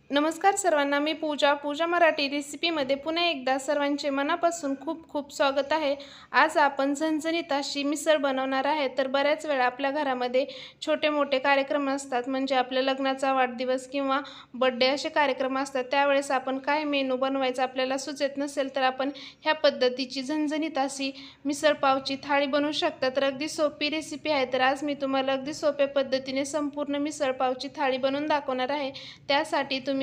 नमस्कार सर्वांना, मी पूजा मराठी रेसिपीमध्ये पुन्हा एकदा सर्वांचे मनापासून खूप खूप स्वागत आहे। आज आपण झणझणीत अशी मिसळ बनवणार आहे। तर बऱ्याच वेळा आपल्या घरामध्ये छोटे मोठे कार्यक्रम असतात, म्हणजे आपल्या लग्नाचा वाढदिवस किंवा बर्थडे असे कार्यक्रम असतात। त्यावेळेस आपण काय मेनू बनवायचा आपल्याला सुचत नसेल, तर आपण ह्या पद्धतीची झणझणीत अशी मिसळ पावची थाळी बनवू शकता। तर अगदी सोपी रेसिपी आहे। तर आज मी तुम्हाला अगदी सोप्या पद्धतीने संपूर्ण मिसळ पावची थाळी बनवून दाखवणार आहे। त्यासाठी तुम्ही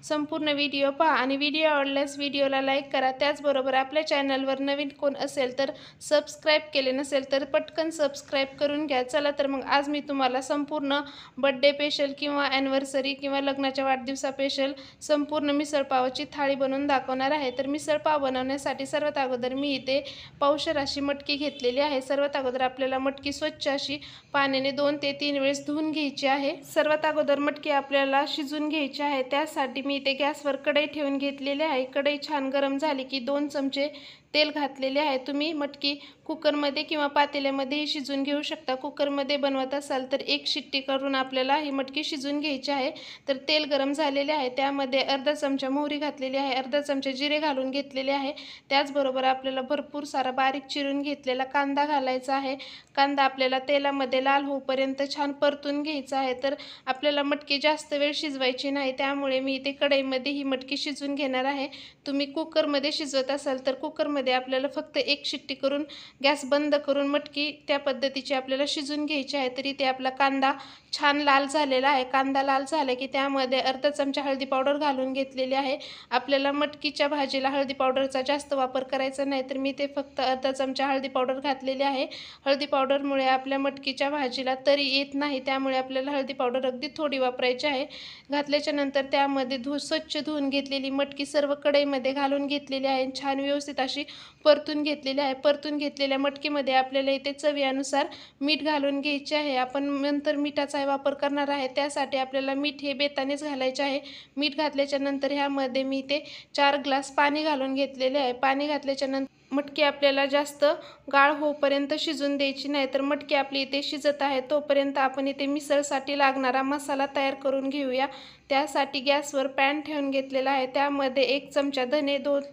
संपूर्ण व्हिडिओ पहा आणि व्हिडिओ आवडल्यास व्हिडिओला लाईक करा। त्याचबरोबर आपल्या चॅनलवर नवीन कोण असेल तर सबस्क्राईब केले नसेल तर पटकन सबस्क्राईब करून घ्या। चला तर मग आज मी तुम्हाला संपूर्ण बर्थडे स्पेशल किंवा ॲनिव्हर्सरी किंवा लग्नाच्या वाढदिवसा स्पेशल संपूर्ण मिसळ पावाची थाळी बनवून दाखवणार आहे। तर मिसळ पाव बनवण्यासाठी सर्वात अगोदर मी इथे पावशेर अशी मटकी घेतलेली आहे। सर्वात अगोदर आपल्याला मटकी स्वच्छ अशी पाण्याने 2 ते 3 वेळेस धुवून घ्यायची आहे। सर्वात अगोदर मटकी आपल्याला शिजून घ्यायची आहे। त्यासाठी मी इथे गॅसवर कढई ठेवून घेतलेली आहे। कढई छान गरम झाली की 2 चमचे तेल घातलेले आहे। तुम्ही मटकी कुकरमध्ये किंवा पातेल्यामध्येही शिजून घेऊ शकता। कुकरमध्ये बनवत असाल तर 1 शिट्टी करून आपल्याला ही मटकी शिजून घ्यायची आहे। तर तेल गरम झालेले आहे, त्यामध्ये अर्धा चमचा मोहरी घातलेली आहे, अर्धा चमचा जिरे घालून घेतलेले आहे। त्याचबरोबर आपल्याला भरपूर सारा बारीक चिरून घेतलेला कांदा घालायचा आहे। कांदा आपल्याला तेलामध्ये लाल होईपर्यंत छान परतून घ्यायचा आहे। तर आपल्याला मटकी जास्त वेळ शिजवायची नाही, त्यामुळे मी इथे कढईमध्ये ही मटकी शिजवून घेणार आहे। तुम्ही कुकरमध्ये शिजवत असाल तर कुकरमध्ये आपल्याला फक्त 1 शिट्टी करून गॅस बंद करून मटकी त्या पद्धतीची आपल्याला शिजून घ्यायची आहे। तरी ते आपला कांदा छान लाल झालेला आहे। कांदा लाल झाला की त्यामध्ये अर्धा चमचा हळदी पावडर घालून घेतलेली आहे। आपल्याला मटकीच्या भाजीला हळदी पावडरचा जास्त वापर करायचा नाही, तर मी ते फक्त अर्धा चमचा हळदी पावडर घातलेली आहे। हळदी पावडरमुळे आपल्या मटकीच्या भाजीला तरी येत नाही, त्यामुळे आपल्याला हळदी पावडर अगदी थोडी वापरायची आहे। घातल्याच्या नंतर त्यामध्ये स्वच्छ धुवून घेतलेली मटकी सर्व कढईमध्ये घालून घेतलेली आहे। छान व्यवस्थित अशी परतून घेतलेली आहे। परतून घेतलेल्या मटकीमध्ये आपल्याला इथे चवीनुसार मीठ घालून घ्यायचे आहे। आपण नंतर मिठाचा वापर करणार आहे, त्यासाठी आपल्याला मीठ हे बेतानेच घालायचे आहे। मीठ घातल्याच्या नंतर ह्यामध्ये मी इथे 4 ग्लास पाणी घालून घेतलेले आहे। पाणी घातल्याच्या नंतर मटकी आपल्याला जास्त गाळ होईपर्यंत शिजून द्यायची नाही। तर मटकी आपली इथे शिजत आहे तोपर्यंत आपण इथे मिसळसाठी लागणारा मसाला तयार करून घेऊया। त्यासाठी गॅसवर पॅन ठेवून घेतलेला आहे। त्यामध्ये 1 चमचा धने, 2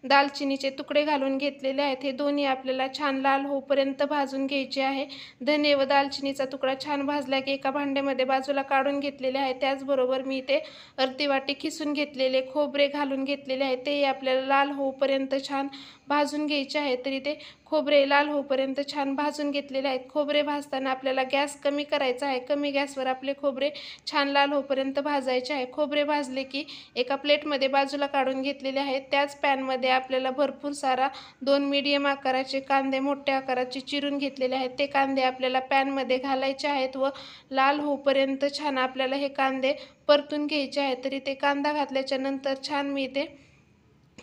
दालचिनीचे तुकडे घालून घेतलेले आहेत। हे दोन्ही आपल्याला छान लाल होईपर्यंत भाजून घ्यायचे आहे। धने व दालचिनीचा तुकडा छान भाजला की एका भांड्यामध्ये बाजूला काढून घेतलेले आहे। त्याचबरोबर मी इथे अर्धी वाटी किसून घेतलेले खोबरे घालून घेतलेले आहे, ते आपल्याला लाल होईपर्यंत छान भाजून घ्यायचे आहे। तर इथे खोबरे लाल होईपर्यंत छान भाजून घेतलेले आहेत। खोबरे भाजताना आपल्याला गॅस कमी करायचा आहे। कमी गॅसवर आपले खोबरे छान लाल होईपर्यंत भाजायचे आहे। खोबरे भाजले की एका प्लेटमध्ये बाजूला काढून घेतलेले आहेत। त्याच पॅनमध्ये आपल्याला भरपूर सारा 2 मीडियम आकाराचे कांदे मोठ्या आकाराचे चिरून घेतलेले आहेत, ते कांदे आपल्याला पॅनमध्ये घालायचे आहेत व लाल होईपर्यंत छान आपल्याला हे कांदे परतून घ्यायचे आहेत। तरी ते कांदा घातल्याच्या नंतर छान मी इथे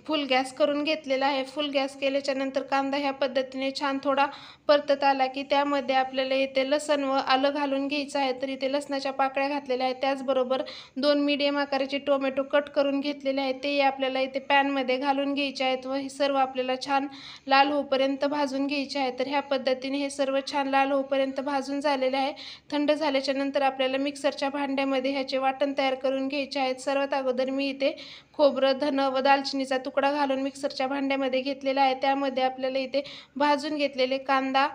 फुल गॅस करून घेतलेला आहे। फुल गॅस केल्याच्या नंतर कांदा ह्या पद्धतीने छान थोडा परतत आला की त्यामध्ये आपल्याला इथे लसूण व आलं घालून घ्यायचं आहे। तर इथे लसणाच्या पाकळ्या घातलेल्या आहेत। त्याचबरोबर 2 मीडियम आकाराचे टोमॅटो कट करून घेतलेले आहेत, ते आपल्याला इथे पॅनमध्ये घालून घ्यायचे आहेत व हे सर्व आपल्याला छान लाल होईपर्यंत भाजून घ्यायचे आहे। तर ह्या पद्धतीने हे सर्व छान लाल होईपर्यंत भाजून झालेले आहे। थंड झाल्याच्या नंतर आपल्याला मिक्सरच्या भांड्यामध्ये ह्याचे वाटण तयार करून घ्यायचे आहेत। सर्वात अगोदर मी इथे खोबरं, धन व दालचिनीचा तुकडा घालून मिक्सरच्या भांड्यामध्ये घेतलेला आहे। त्यामध्ये आपल्याला इथे भाजून घेतलेले कांदा,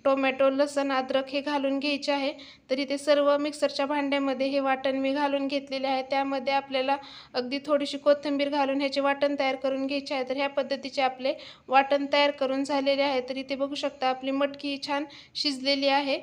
टोमॅटो, लसूण, अद्रक हे घालून घ्यायचे आहे। तर इथे सर्व मिक्सरच्या भांड्यामध्ये हे वाटण मी घालून घेतलेले आहे। त्यामध्ये आपल्याला अगदी थोडीशी कोथिंबीर घालून ह्याचे वाटण तयार करून घ्यायचे आहे। तर ह्या पद्धतीचे आपले वाटण तयार करून झालेले आहे। तर इथे बघू शकता आपली मटकी छान शिजलेली आहे।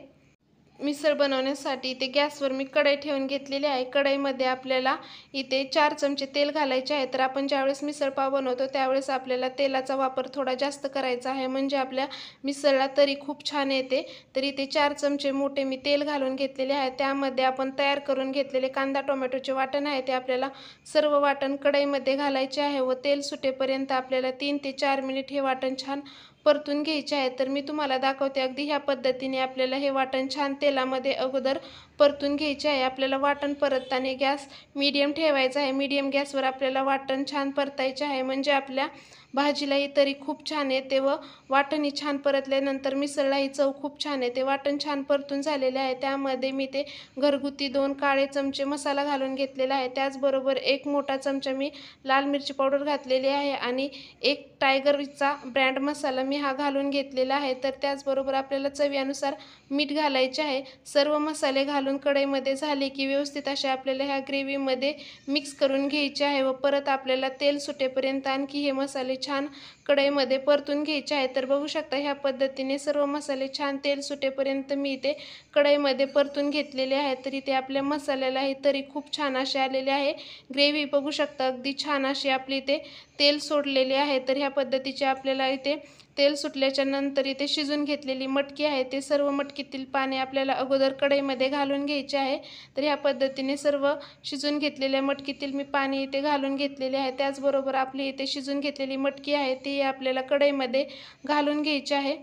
मिसळ बनवण्यासाठी इथे गॅसवर मी कढई ठेवून घेतलेली आहे। कढईमध्ये आपल्याला इथे 4 चमचे तेल घालायचे आहे। तर आपण ज्यावेळेस मिसळ पाव बनवतो त्यावेळेस आपल्याला तेलाचा वापर थोडा जास्त करायचा आहे, म्हणजे आपल्या मिसळला तरी खूप छान येते। तर इथे 4 चमचे मोठे मी तेल घालून घेतलेले आहे। त्यामध्ये आपण तयार करून घेतलेले कांदा टोमॅटोचे वाटण आहे, ते आपल्याला सर्व वाटण कढईमध्ये घालायचे आहे व तेल सुटेपर्यंत आपल्याला 3 ते 4 मिनिट हे वाटण छान परतून घ्यायचे आहे। तर मी तुम्हाला दाखवते अगदी ह्या पद्धतीने आपल्याला हे वाटण छान तेलामध्ये अगोदर परतून घ्यायची आहे। आपल्याला वाटण परतताना गॅस मीडियम ठेवायचा आहे। मीडियम गॅसवर आपल्याला वाटण छान परतायचे आहे, म्हणजे आपल्या भाजीलाही तरी खूप छान येते व वाटणही छान परतल्यानंतर मिसळलाही चव खूप छान येते। वाटण छान परतून झालेले आहे, त्यामध्ये मी ते घरगुती 2 काळे चमचे मसाला घालून घेतलेला आहे। त्याचबरोबर 1 मोठा चमचा मी लाल मिरची पावडर घातलेली आहे आणि 1 टायगरचा ब्रँड मसाला मी हा घालून घेतलेला आहे। तर त्याचबरोबर आपल्याला चवीनुसार मीठ घालायचे आहे। सर्व मसाले घालून कढईमध्ये झाले की व्यवस्थित असे आपल्याला ह्या ग्रेव्हीमध्ये मिक्स करून घ्यायचे आहे व परत आपल्याला तेल सुटेपर्यंत आणखी हे मसाले छान कढईमध्ये परतून घ्यायचे आहे। तर बघू शकता ह्या पद्धतीने सर्व मसाले छान तेल सुटेपर्यंत मी इथे कढईमध्ये परतून घेतलेले आहे। तर इथे आपल्या मसाल्यालाही तरी खूप छान असे आलेले आहे। ग्रेव्ही बघू शकता अगदी छान अशी आपली इथे तेल सोडलेले आहे। तर ह्या पद्धतीचे आपल्याला इथे तेल सुटल्याच्या नंतर इथे शिजून घेतलेली मटकी आहे, ते सर्व मटकीतील पाणी आपल्याला अगोदर कढईमध्ये घालून घ्यायचे आहे। तर ह्या पद्धतीने सर्व शिजून घेतलेल्या मटकीतील मी पाणी इथे घालून घेतलेले आहे। त्याचबरोबर आपली इथे शिजून घेतलेली मटकी आहे ती आपल्याला कढईमध्ये घालून घ्यायची आहे।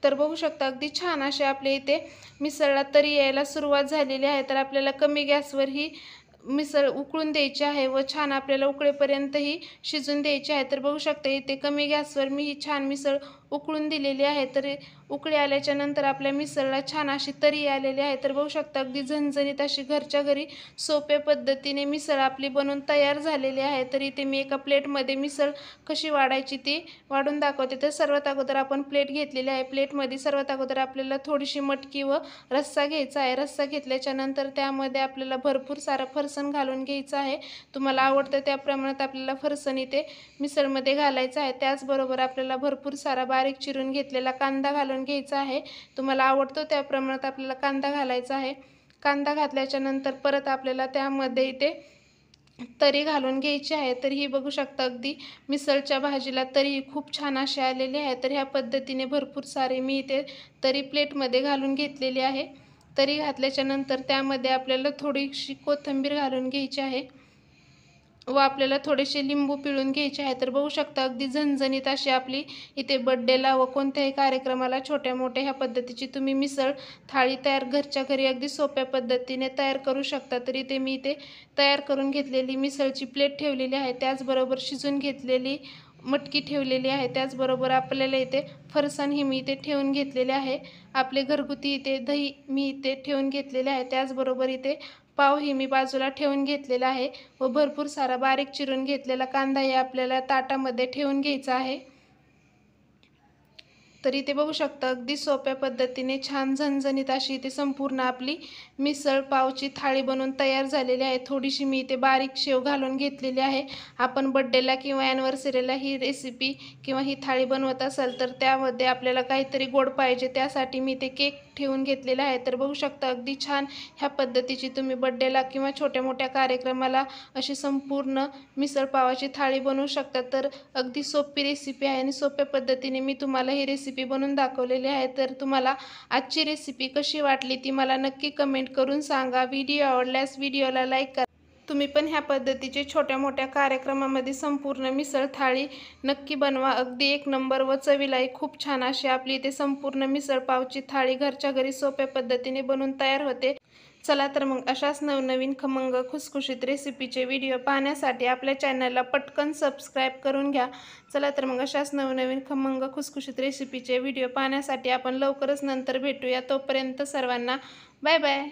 तर बघू शकता अगदी छान असे आपले इथे मिसळला तरी यायला सुरुवात झालेली आहे। तर आपल्याला कमी गॅसवर ही मिसळ उकळून द्यायची आहे व छान आपल्याला उकळेपर्यंतही शिजून द्यायची आहे। तर बघू शकता इथे कमी गॅसवर मी ही छान मिसळ उकळून दिलेली आहे। तर उकळी आल्याच्या नंतर आपल्या मिसळला छान अशी तरी आलेली आहे। तर बघू शकता अगदी झणझणीत अशी घरच्या घरी सोप्या पद्धतीने मिसळ आपली बनवून तयार झालेली आहे। तर इथे मी एका प्लेटमध्ये मिसळ कशी वाढायची ती वाढून दाखवते। तर सर्वात अगोदर आपण प्लेट घेतलेली आहे। प्लेटमध्ये सर्वात अगोदर आपल्याला थोडीशी मटकी व रस्सा घ्यायचा आहे। रस्सा घेतल्याच्या नंतर त्यामध्ये आपल्याला भरपूर सारा फरसाण घालून घ्यायचा आहे। तुम्हाला आवडतं त्या प्रमाणात आपल्याला फरसाण इथे मिसळमध्ये घालायचं आहे। त्याचबरोबर आपल्याला भरपूर सारा बारीक चिरून घेतलेला कांदा घालून घ्यायचा आहे। तुम्हाला आवडतो त्या प्रमाणात आपल्याला कांदा घालायचा आहे। कांदा घातल्याच्या नंतर परत आपल्याला त्यामध्ये इथे तरी घालून घ्यायची आहे। तर ही बघू शकता अगदी मिसळच्या भाजीला तरी खूप छान अशी आलेली आहे। तर ह्या पद्धतीने भरपूर सारे मी इथे तरी प्लेटमध्ये घालून घेतलेली आहे। तरी घातल्याच्या नंतर त्यामध्ये आपल्याला थोडीशी कोथिंबीर घालून घ्यायची आहे व आपल्याला थोडेसे लिंबू पिळून घ्यायचे आहे। तर बघू शकता अगदी झणझणीत अशी आपली इथे बर्थडेला व कोणत्याही कार्यक्रमाला छोट्या मोठ्या ह्या पद्धतीची तुम्ही मिसळ थाळी तयार घरच्या घरी अगदी सोप्या पद्धतीने तयार करू शकता। तर इथे मी इथे तयार करून घेतलेली मिसळची प्लेट ठेवलेली आहे। त्याचबरोबर शिजून घेतलेली मटकी ठेवलेली आहे। त्याचबरोबर आपल्याला इथे फरसाण ही मी इथे ठेवून घेतलेले आहे। आपले घरगुती इथे दही मी इथे ठेवून घेतलेले आहे। त्याचबरोबर इथे पाव ही मी बाजूला ठेवून घेतलेला आहे व भरपूर सारा बारीक चिरून घेतलेला कांदा हे आपल्याला ताटामध्ये ठेवून घ्यायचा आहे। तर इथे बघू शकता अगदी सोप्या पद्धतीने छान झणझणीत अशी इथे संपूर्ण आपली मिसळ पावची थाळी बनवून तयार झालेली आहे। थोडीशी मी इथे बारीक शेव घालून घेतलेली आहे। आपण बर्थडेला किंवा ॲनिव्हर्सरीला ही रेसिपी किंवा ही थाळी बनवत असाल तर त्यामध्ये आपल्याला काहीतरी गोड पाहिजे, त्यासाठी मी इथे केक ठेवून घेतलेला आहे। तर बघू शकता अगदी छान ह्या पद्धतीची तुम्ही बर्थडेला किंवा छोट्या मोठ्या कार्यक्रमाला अशी संपूर्ण मिसळ पावाची थाळी बनवू शकता। तर अगदी सोपी रेसिपी आहे आणि सोप्या पद्धतीने मी तुम्हाला ही रेसिपी बनवून दाखवलेली आहे। तर तुम्हाला आजची रेसिपी कशी वाटली ती मला नक्की कमेंट करून सांगा। व्हिडिओ आवडल्यास व्हिडिओला लाईक करा। तुम्ही पण ह्या पद्धतीचे छोट्या मोठ्या कार्यक्रमामध्ये संपूर्ण मिसळ थाळी नक्की बनवा, अगदी एक नंबर व चवीलाही खूप छान अशी आपली इथे संपूर्ण मिसळ पावची थाळी घरच्या घरी सोप्या पद्धतीने बनवून तयार होते। चला तर मग अशाच नवनवीन खमंग खुसखुशीत रेसिपीचे व्हिडिओ पाहण्यासाठी आपल्या चॅनलला पटकन सबस्क्राईब करून घ्या। चला तर मग अशाच नवनवीन खमंग खुसखुशीत रेसिपीचे व्हिडिओ पाहण्यासाठी आपण लवकरच नंतर भेटूया। तोपर्यंत सर्वांना बाय बाय।